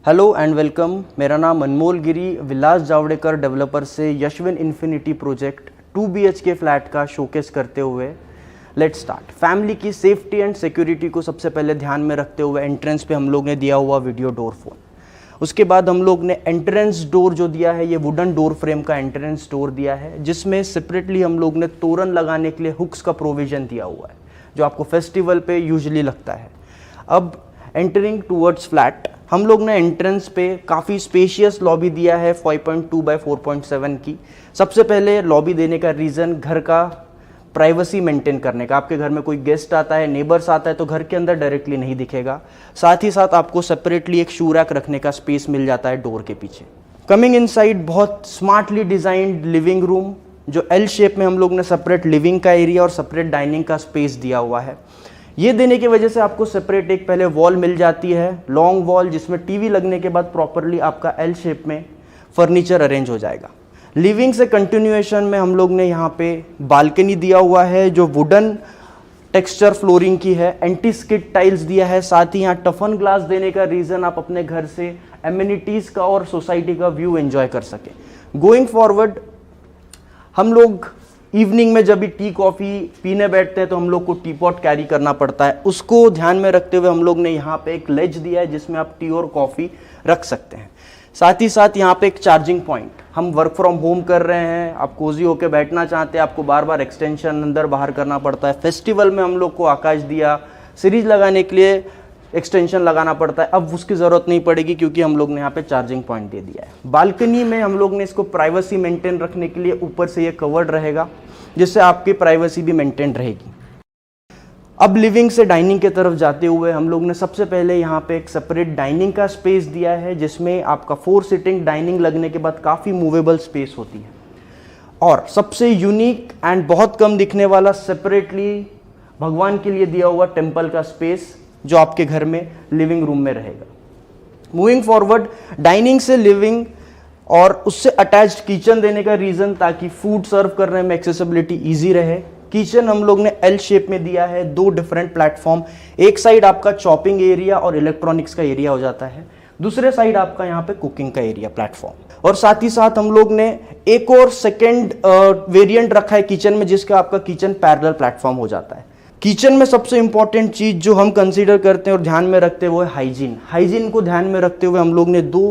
Hello and welcome. मेरा नाम अनमोल गिरी विलास Javadekar developer से Yashwin infinity project 2 BHK flat का शोकेस करते हुए लेट्स स्टार्ट। फैमिली की सेफ्टी एंड सिक्योरिटी को सबसे पहले ध्यान में रखते हुए एंट्रेंस पे हम लोग ने दिया हुआ वीडियो डोर फोन। उसके बाद हम लोग ने एंट्रेंस डोर जो दिया है ये वुडन डोर फ्रेम का एंट्रेंस डोर दिया है, जिसमें सेपरेटली हम लोग ने तोरण लगाने के लिए हुक्स का प्रोविजन दिया हुआ है जो आपको फेस्टिवल पे यूजुअली लगता है। अब एंटरिंग टूवर्ड्स फ्लैट हम लोग ने एंट्रेंस पे काफ़ी स्पेशियस लॉबी दिया है 5.2 बाय 4.7 की। सबसे पहले लॉबी देने का रीज़न घर का प्राइवेसी मेंटेन करने का। आपके घर में कोई गेस्ट आता है, नेबर्स आता है तो घर के अंदर डायरेक्टली नहीं दिखेगा। साथ ही साथ आपको सेपरेटली एक शू रैक रखने का स्पेस मिल जाता है डोर के पीछे। कमिंग इनसाइड बहुत स्मार्टली डिजाइंड लिविंग रूम जो एल शेप में हम लोग ने सेपरेट लिविंग का एरिया और सेपरेट डाइनिंग का स्पेस दिया हुआ है। ये देने की वजह से आपको सेपरेट एक पहले वॉल मिल जाती है, लॉन्ग वॉल, जिसमें टीवी लगने के बाद प्रॉपरली आपका एल शेप में फर्नीचर अरेंज हो जाएगा। लिविंग से कंटिन्यूएशन में हम लोग ने यहाँ पे बालकनी दिया हुआ है जो वुडन टेक्सचर फ्लोरिंग की है, एंटी स्किड टाइल्स दिया है। साथ ही यहाँ टफन ग्लास देने का रीज़न आप अपने घर से एमिनिटीज़ का और सोसाइटी का व्यू एंजॉय कर सकें। गोइंग फॉरवर्ड हम लोग इवनिंग में जब भी टी कॉफ़ी पीने बैठते हैं तो हम लोग को टी पॉट कैरी करना पड़ता है। उसको ध्यान में रखते हुए हम लोग ने यहाँ पे एक लेज दिया है जिसमें आप टी और कॉफ़ी रख सकते हैं। साथ ही साथ यहाँ पे एक चार्जिंग पॉइंट, हम वर्क फ्रॉम होम कर रहे हैं, आप कोजी होकर बैठना चाहते हैं, आपको बार बार एक्सटेंशन अंदर बाहर करना पड़ता है। फेस्टिवल में हम लोग को आकाश दिया सीरीज लगाने के लिए एक्सटेंशन लगाना पड़ता है, अब उसकी ज़रूरत नहीं पड़ेगी क्योंकि हम लोग ने यहाँ पे चार्जिंग पॉइंट दे दिया है। बालकनी में हम लोग ने इसको प्राइवेसी मेंटेन रखने के लिए ऊपर से ये कवर्ड रहेगा जिससे आपकी प्राइवेसी भी मेंटेन रहेगी। अब लिविंग से डाइनिंग की तरफ जाते हुए हम लोग ने सबसे पहले यहाँ पे एक सेपरेट डाइनिंग का स्पेस दिया है जिसमें आपका 4 सीटिंग डाइनिंग लगने के बाद काफ़ी मूवेबल स्पेस होती है। और सबसे यूनिक एंड बहुत कम दिखने वाला सेपरेटली भगवान के लिए दिया हुआ टेम्पल का स्पेस जो आपके घर में लिविंग रूम में रहेगा। मूविंग फॉरवर्ड डाइनिंग से लिविंग और उससे अटैच्ड किचन देने का रीज़न ताकि फूड सर्व करने में एक्सेसिबिलिटी ईजी रहे। किचन हम लोग ने एल शेप में दिया है, 2 डिफरेंट प्लेटफॉर्म, एक साइड आपका चॉपिंग एरिया और इलेक्ट्रॉनिक्स का एरिया हो जाता है, दूसरे साइड आपका यहाँ पे कुकिंग का एरिया प्लेटफॉर्म। और साथ ही साथ हम लोग ने एक और सेकेंड वेरिएंट रखा है किचन में जिसका आपका किचन पैरेलल प्लेटफॉर्म हो जाता है। किचन में सबसे इंपॉर्टेंट चीज़ जो हम कंसीडर करते हैं और ध्यान में रखते हैं वो है हाइजीन। हाइजीन को ध्यान में रखते हुए हम लोग ने 2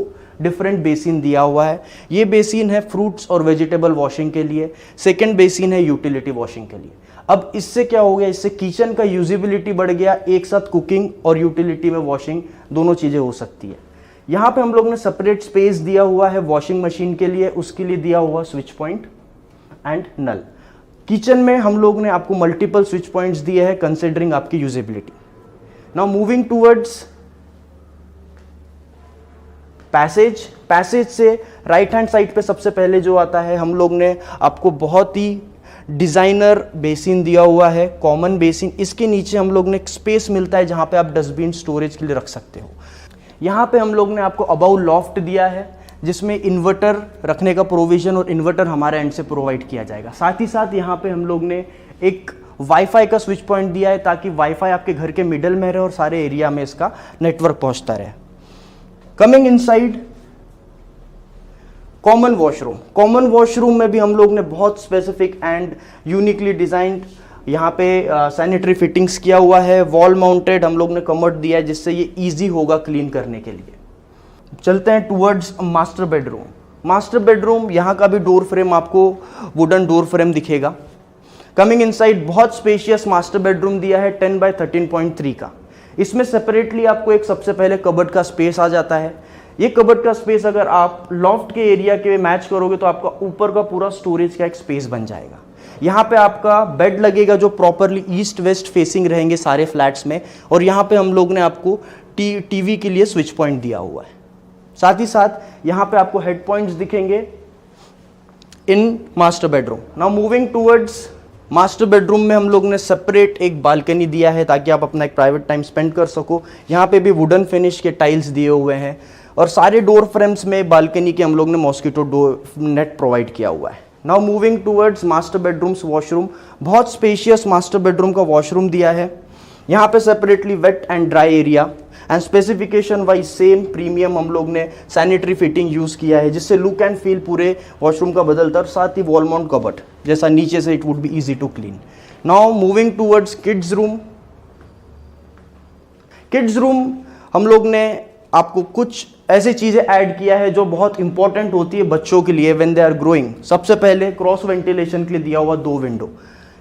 डिफरेंट बेसिन दिया हुआ है। ये बेसिन है फ्रूट्स और वेजिटेबल वॉशिंग के लिए, सेकंड बेसिन है यूटिलिटी वॉशिंग के लिए। अब इससे क्या हो गया, इससे किचन का यूजिबिलिटी बढ़ गया, एक साथ कुकिंग और यूटिलिटी में वॉशिंग दोनों चीज़ें हो सकती है। यहाँ पे हम लोग ने सेपरेट स्पेस दिया हुआ है वॉशिंग मशीन के लिए, उसके लिए दिया हुआ स्विच पॉइंट एंड नल। किचन में हम लोग ने आपको मल्टीपल स्विच पॉइंट्स दिए हैं कंसिडरिंग आपकी usability. Now moving towards passage से राइट हैंड साइड पे सबसे पहले जो आता है हम लोग ने आपको बहुत ही डिज़ाइनर बेसिन दिया हुआ है, कॉमन बेसिन। इसके नीचे हम लोग ने एक स्पेस मिलता है जहाँ पे आप डस्टबिन स्टोरेज के लिए रख सकते हो। यहाँ पे हम लोग ने आपको अबाउ लॉफ्ट दिया है जिसमें इन्वर्टर रखने का प्रोविज़न और इन्वर्टर हमारे एंड से प्रोवाइड किया जाएगा। साथ ही साथ यहाँ पे हम लोग ने एक वाईफाई का स्विच पॉइंट दिया है ताकि वाईफाई आपके घर के मिडल में रहे और सारे एरिया में इसका नेटवर्क पहुँचता रहे। कमिंग इनसाइड कॉमन वॉशरूम में भी हम लोग ने बहुत स्पेसिफिक एंड यूनिकली डिजाइंड यहाँ पे सैनिटरी फिटिंग्स किया हुआ है। वॉल माउंटेड हम लोग ने कमोड दिया है जिससे ये इजी होगा क्लीन करने के लिए। चलते हैं टूवर्ड्स मास्टर बेडरूम। यहाँ का भी डोर फ्रेम आपको वुडन डोर फ्रेम दिखेगा। कमिंग इनसाइड बहुत स्पेशियस मास्टर बेडरूम दिया है 10 बाय 13.3 का। इसमें सेपरेटली आपको एक सबसे पहले कबर्ड का स्पेस आ जाता है। ये कबर्ड का स्पेस अगर आप लॉफ्ट के एरिया के मैच करोगे तो आपका ऊपर का पूरा स्टोरेज का एक स्पेस बन जाएगा। यहाँ पे आपका बेड लगेगा जो प्रॉपरली ईस्ट वेस्ट फेसिंग रहेंगे सारे फ्लैट्स में। और यहाँ पे हम लोग ने आपको टीवी के लिए स्विच पॉइंट दिया हुआ है। साथ ही साथ यहाँ पे आपको हेड पॉइंट्स दिखेंगे in master bedroom. Now moving towards master bedroom में हम लोग ने सेपरेट एक बालकनी दिया है ताकि आप अपना एक प्राइवेट टाइम स्पेंड कर सको। यहाँ पे भी वुडन फिनिश के टाइल्स दिए हुए हैं और सारे डोर फ्रेम्स में बालकनी के हम लोग ने मॉस्किटो डोर नेट प्रोवाइड किया हुआ है। Now moving towards master bedrooms washroom. बहुत स्पेशियस मास्टर बेडरूम का वॉशरूम दिया है यहाँ पे separately wet and dry area and specification wise same premium हम लोग ने सैनिटरी फिटिंग यूज़ किया है, जिससे लुक एंड फील पूरे वॉशरूम का बदलता है, और साथ ही वॉल माउंट कबर्ड जैसा नीचे से it would be easy to clean. Now moving towards kids room. Kids room हम लोग ने आपको कुछ ऐसी चीज़ें ऐड किया है जो बहुत इंपॉर्टेंट होती है बच्चों के लिए व्हेन दे आर ग्रोइंग। सबसे पहले क्रॉस वेंटिलेशन के लिए दिया हुआ 2 विंडो,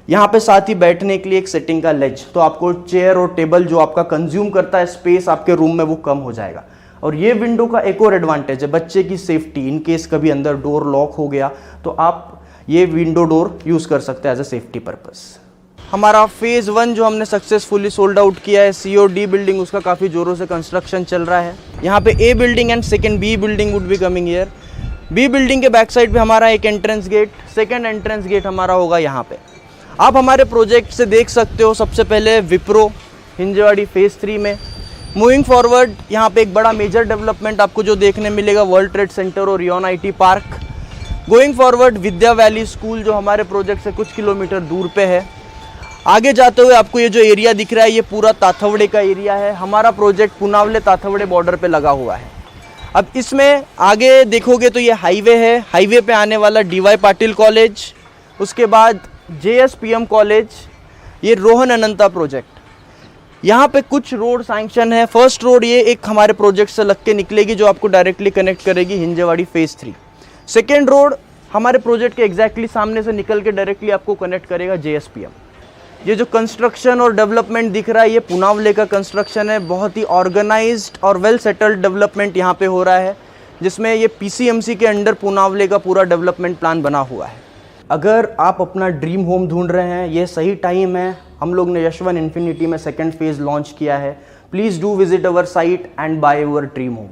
यहाँ पे साथ ही बैठने के लिए एक सेटिंग का लेज, तो आपको चेयर और टेबल जो आपका कंज्यूम करता है स्पेस आपके रूम में वो कम हो जाएगा। और ये विंडो का एक और एडवांटेज है बच्चे की सेफ्टी, इन केस कभी अंदर डोर लॉक हो गया तो आप ये विंडो डोर यूज़ कर सकते हैं एज अ सेफ्टी पर्पस। हमारा फेज़ 1 जो हमने सक्सेसफुली सोल्ड आउट किया है, COD बिल्डिंग, उसका काफ़ी ज़ोरों से कंस्ट्रक्शन चल रहा है। यहाँ पे A building and second B building would be coming year. B building के बैक साइड पे हमारा एक entrance gate, second entrance gate हमारा होगा यहाँ पे। आप हमारे प्रोजेक्ट से देख सकते हो सबसे पहले विप्रो हिंजेवाड़ी फेज़ 3 में। मूविंग फॉरवर्ड यहाँ पे एक बड़ा मेजर डेवलपमेंट आपको जो देखने मिलेगा वर्ल्ड ट्रेड सेंटर और rayon IT park. Going forward Vidya valley school जो हमारे प्रोजेक्ट से कुछ किलोमीटर दूर पे है। आगे जाते हुए आपको ये जो एरिया दिख रहा है ये पूरा ताथवड़े का एरिया है। हमारा प्रोजेक्ट पुनावले ताथवड़े बॉर्डर पे लगा हुआ है। अब इसमें आगे देखोगे तो ये हाईवे है, हाईवे पे आने वाला DY पाटिल कॉलेज, उसके बाद JSPM कॉलेज, ये रोहन अनंता प्रोजेक्ट। यहाँ पे कुछ रोड सैंक्शन है। फर्स्ट रोड ये एक हमारे प्रोजेक्ट से लग के निकलेगी जो आपको डायरेक्टली कनेक्ट करेगी हिंजेवाड़ी फेज़ 3। सेकेंड रोड हमारे प्रोजेक्ट के एग्जैक्टली सामने से निकल के डायरेक्टली आपको कनेक्ट करेगा JSPM। ये जो कंस्ट्रक्शन और डेवलपमेंट दिख रहा है ये पुनावले का कंस्ट्रक्शन है। बहुत ही ऑर्गेनाइज्ड और वेल सेटल्ड डेवलपमेंट यहाँ पे हो रहा है, जिसमें ये PCMC के अंडर पुनावले का पूरा डेवलपमेंट प्लान बना हुआ है। अगर आप अपना ड्रीम होम ढूंढ रहे हैं, ये सही टाइम है। हम लोग ने यशवन इन्फिनिटी में सेकेंड फेज़ लॉन्च किया है। Please do visit our site and by your dream home.